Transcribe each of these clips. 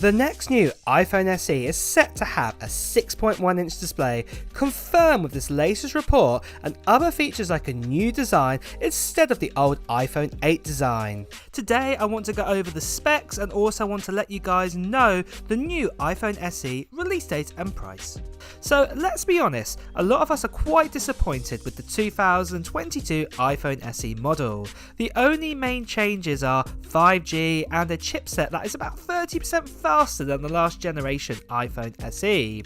The next new iPhone SE is set to have a 6.1-inch display, confirmed with this latest report, and other features like a new design instead of the old iPhone 8 design. Today I want to go over the specs and also want to let you guys know the new iPhone SE release date and price. So let's be honest, a lot of us are quite disappointed with the 2022 iPhone SE model. The only main changes are 5G and a chipset that is about 30% faster than the last generation iPhone SE.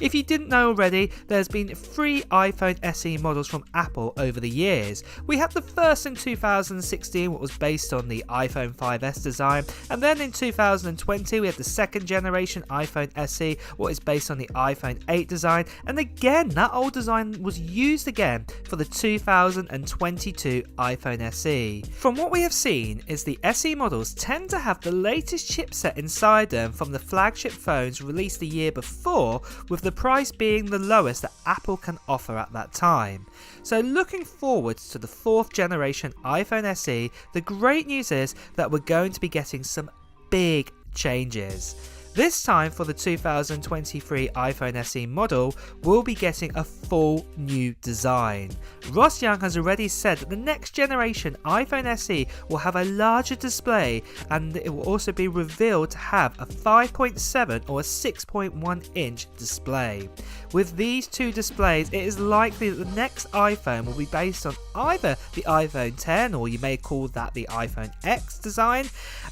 If you didn't know already, there's been 3 iPhone SE models from Apple over the years. We had the first in 2016, what was based on the iPhone 5S design, and then in 2020 we had the second generation iPhone SE, what is based on the iPhone 8 design, and again that old design was used again for the 2022 iPhone SE. From what we have seen is the SE models tend to have the latest chipset inside them from the flagship phones released the year before, with the price being the lowest that Apple can offer at that time. So looking forward to the 4th generation iPhone SE, the great news is that we're going to be getting some big changes. This time for the 2023 iPhone SE model, we'll be getting a full new design. Ross Young has already said that the next generation iPhone SE will have a larger display, and it will also be revealed to have a 5.7 or a 6.1 inch display. With these two displays, it is likely that the next iPhone will be based on either the iPhone 10, or you may call that the iPhone X design,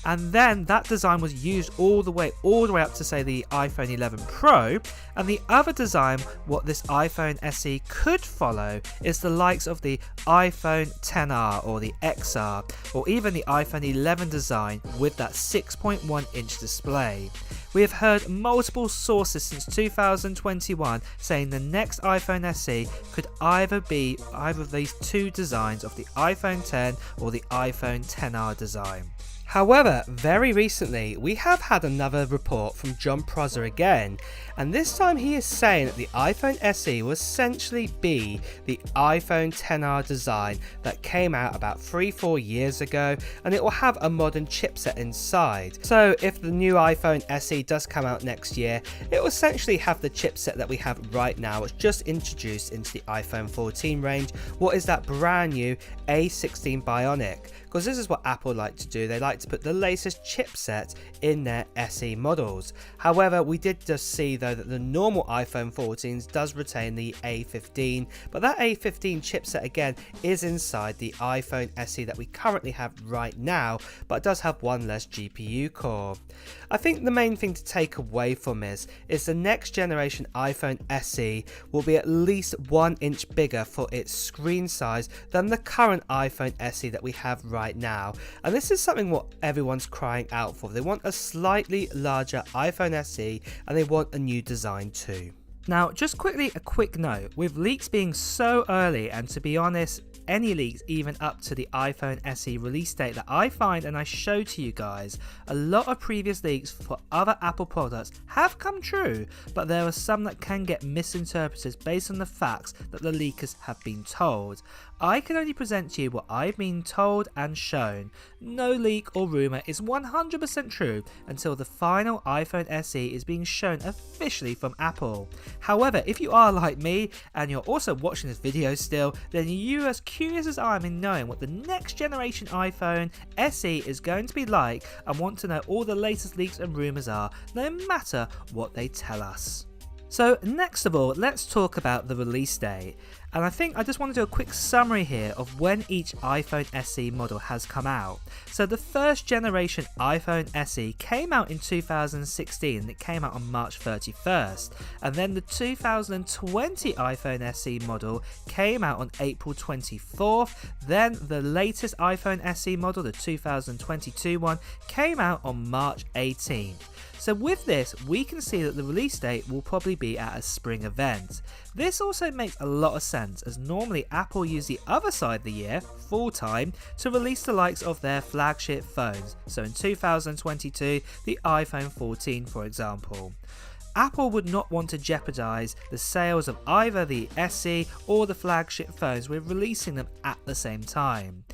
and then that design was used all the way up to say the iPhone 11 Pro, and the other design what this iPhone SE could follow is the likes of the iPhone XR or the XR, or even the iPhone 11 design with that 6.1 inch display. We have heard multiple sources since 2021 saying the next iPhone SE could either be either of these two designs of the iPhone 10 or the iPhone XR design. However, very recently we have had another report from John Prosser again, and this time he is saying that the iPhone SE will essentially be the iPhone XR design that came out about 3-4 years ago, and it will have a modern chipset inside. So if the new iPhone SE does come out next year, it will essentially have the chipset that we have right now. It's just introduced into the iPhone 14 range. What is that brand new A16 Bionic? Because this is what Apple like to do. They like to put the latest chipset in their SE models. However, we did just see though that the normal iPhone 14s does retain the A15, but that A15 chipset again is inside the iPhone SE that we currently have right now, but it does have one less GPU core. I think the main thing to take away from this is the next generation iPhone SE will be at least 1 inch bigger for its screen size than the current iPhone SE that we have right now, and this is something what everyone's crying out for. They want a slightly larger iPhone SE and they want a new design too. Now just quickly a quick note, with leaks being so early, and to be honest any leaks even up to the iPhone SE release date that I find and I show to you guys, a lot of previous leaks for other Apple products have come true, but there are some that can get misinterpreted based on the facts that the leakers have been told. I can only present to you what I've been told and shown. No leak or rumour is 100% true until the final iPhone SE is being shown officially from Apple. However, if you are like me and you're also watching this video still, then you're as curious as I am in knowing what the next generation iPhone SE is going to be like and want to know all the latest leaks and rumours are, no matter what they tell us. So next of all, let's talk about the release date. And I think I just want to do a quick summary here of when each iPhone SE model has come out. So the first generation iPhone SE came out in 2016 and it came out on March 31st. And then the 2020 iPhone SE model came out on April 24th. Then the latest iPhone SE model, the 2022 one, came out on March 18th. So with this, we can see that the release date will probably be at a spring event. This also makes a lot of sense, as normally Apple use the other side of the year, full time, to release the likes of their flagship phones. So in 2022, the iPhone 14 for example. Apple would not want to jeopardize the sales of either the SE or the flagship phones with releasing them at the same time.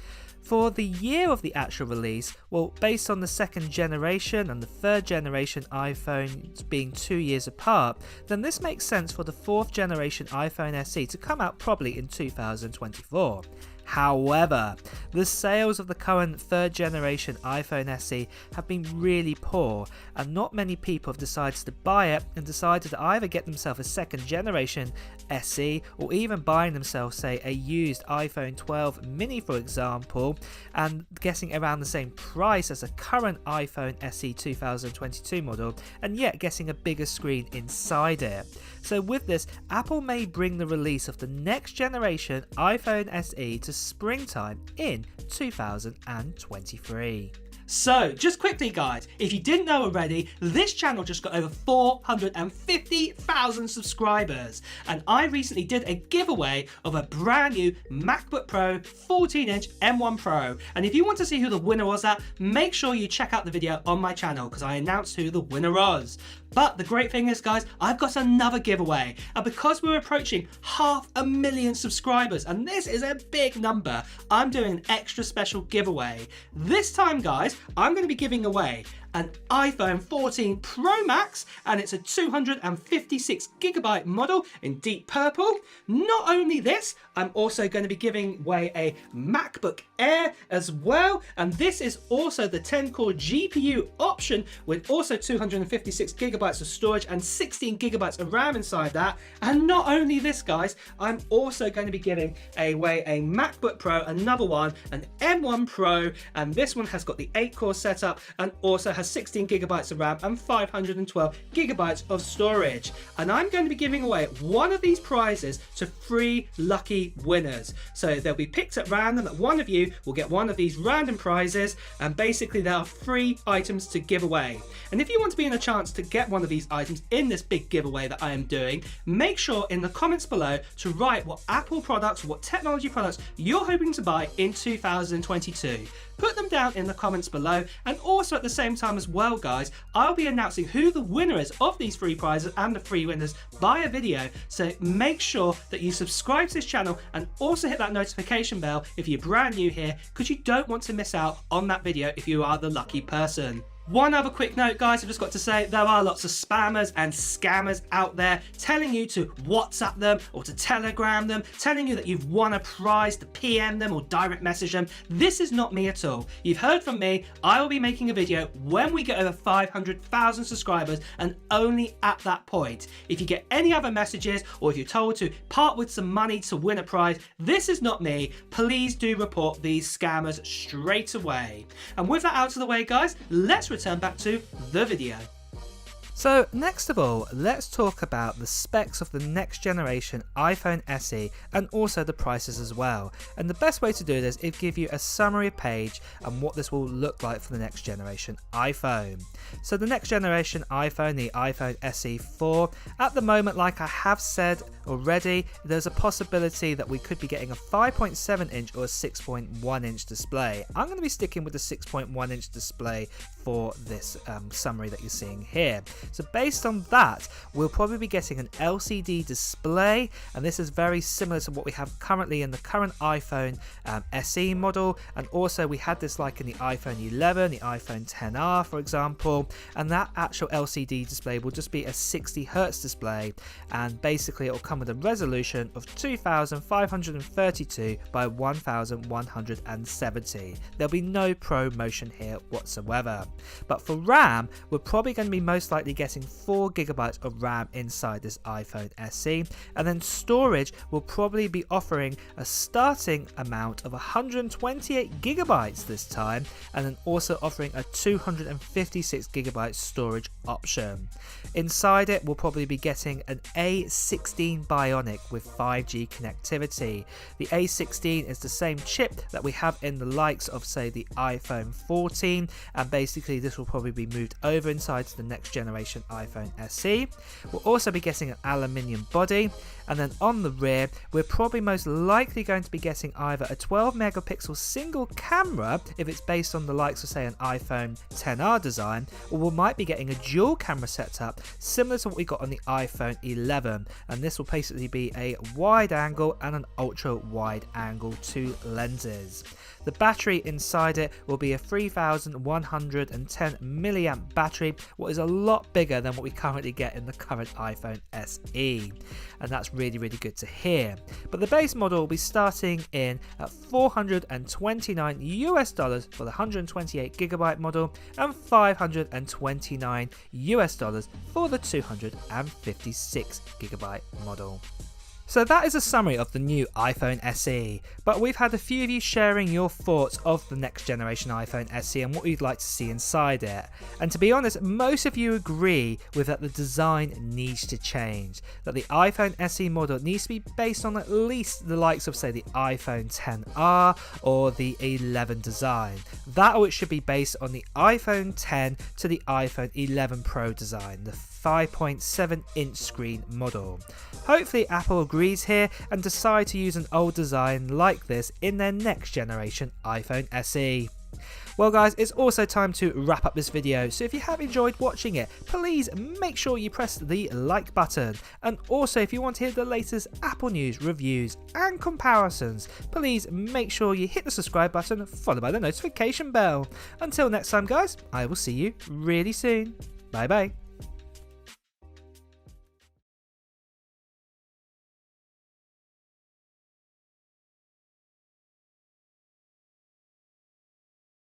For the year of the actual release, well, based on the second generation and the third generation iPhones being 2 years apart, then this makes sense for the fourth generation iPhone SE to come out probably in 2024. However, the sales of the current third generation iPhone SE have been really poor, and not many people have decided to buy it and decided to either get themselves a second generation SE or even buying themselves, say, a used iPhone 12 mini, for example, and getting around the same price as a current iPhone SE 2022 model, and yet getting a bigger screen inside it. So with this, Apple may bring the release of the next generation iPhone SE to springtime in 2023. So, just quickly guys, if you didn't know already, this channel just got over 450,000 subscribers, and I recently did a giveaway of a brand new MacBook Pro 14-inch M1 Pro, and if you want to see who the winner was at, make sure you check out the video on my channel because I announced who the winner was. But the great thing is guys, I've got another giveaway, and because we're approaching 500,000 subscribers, and this is a big number, I'm doing an extra special giveaway. This time guys, I'm going to be giving away an iPhone 14 Pro Max, and it's a 256GB model in deep purple. Not only this, I'm also going to be giving away a MacBook Air as well, and this is also the 10-core GPU option with also 256GB of storage and 16GB of RAM inside that. And not only this guys, I'm also going to be giving away a MacBook Pro, another one, an M1 Pro, and this one has got the 8-core setup and also has 16GB of RAM and 512GB of storage. And I'm going to be giving away one of these prizes to 3 lucky winners. So they'll be picked at random, that one of you will get one of these random prizes, and basically there are 3 items to give away. And if you want to be in a chance to get one of these items in this big giveaway that I am doing, make sure in the comments below to write what Apple products, what technology products you're hoping to buy in 2022. Put them down in the comments below, and also at the same time as well guys, I'll be announcing who the winner is of these 3 prizes and the 3 winners by a video, so make sure that you subscribe to this channel and also hit that notification bell if you're brand new here, because you don't want to miss out on that video if you are the lucky person. One other quick note guys, I've just got to say there are lots of spammers and scammers out there telling you to WhatsApp them or to Telegram them, telling you that you've won a prize, to PM them or direct message them. This is not me at all. You've heard from me. I will be making a video when we get over 500,000 subscribers, and only at that point. If you get any other messages or if you're told to part with some money to win a prize, this is not me. Please do report these scammers straight away. And with that out of the way guys, let's return back to the video. So next of all, let's talk about the specs of the next generation iPhone SE and also the prices as well. And the best way to do this is give you a summary page and what this will look like for the next generation iPhone. So the next generation iPhone, the iPhone SE 4, at the moment, like I have said already, there's a possibility that we could be getting a 5.7 inch or a 6.1 inch display. I'm going to be sticking with the 6.1 inch display for this summary that you're seeing here. So based on that, we'll probably be getting an LCD display, and this is very similar to what we have currently in the current iPhone SE model, and also we had this like in the iPhone 11, the iPhone XR for example, and that actual LCD display will just be a 60Hz display, and basically it will come with a resolution of 2532 by 1170. There'll be no ProMotion here whatsoever. But for RAM, we're probably going to be most likely getting 4GB of RAM inside this iPhone SE, and then storage will probably be offering a starting amount of 128GB this time, and then also offering a 256GB storage option. Inside it, we'll probably be getting an A16 Bionic with 5G connectivity. The A16 is the same chip that we have in the likes of, say, the iPhone 14, and basically this will probably be moved over inside to the next generation generation iPhone SE. We'll also be getting an aluminium body, and then on the rear we're probably most likely going to be getting either a 12 megapixel single camera if it's based on the likes of say an iPhone XR design, or we might be getting a dual camera setup similar to what we got on the iPhone 11, and this will basically be a wide angle and an ultra wide angle 2 lenses. The battery inside it will be a 3110 milliamp battery, what is a lot bigger than what we currently get in the current iPhone SE, and that's really good to hear. But the base model will be starting in at $429 US for the 128GB model and $529 US for the 256GB model. So that is a summary of the new iPhone SE, but we've had a few of you sharing your thoughts of the next generation iPhone SE and what you'd like to see inside it. And to be honest, most of you agree with that the design needs to change, that the iPhone SE model needs to be based on at least the likes of say the iPhone XR or the 11 design. That or it should be based on the iPhone 10 to the iPhone 11 Pro design, the 5.7 inch screen model. Hopefully Apple agrees here and decide to use an old design like this in their next generation iPhone SE. Well guys, it's also time to wrap up this video, so if you have enjoyed watching it, please make sure you press the like button, and also if you want to hear the latest Apple news, reviews and comparisons, please make sure you hit the subscribe button followed by the notification bell. Until next time guys, I will see you really soon. Bye bye.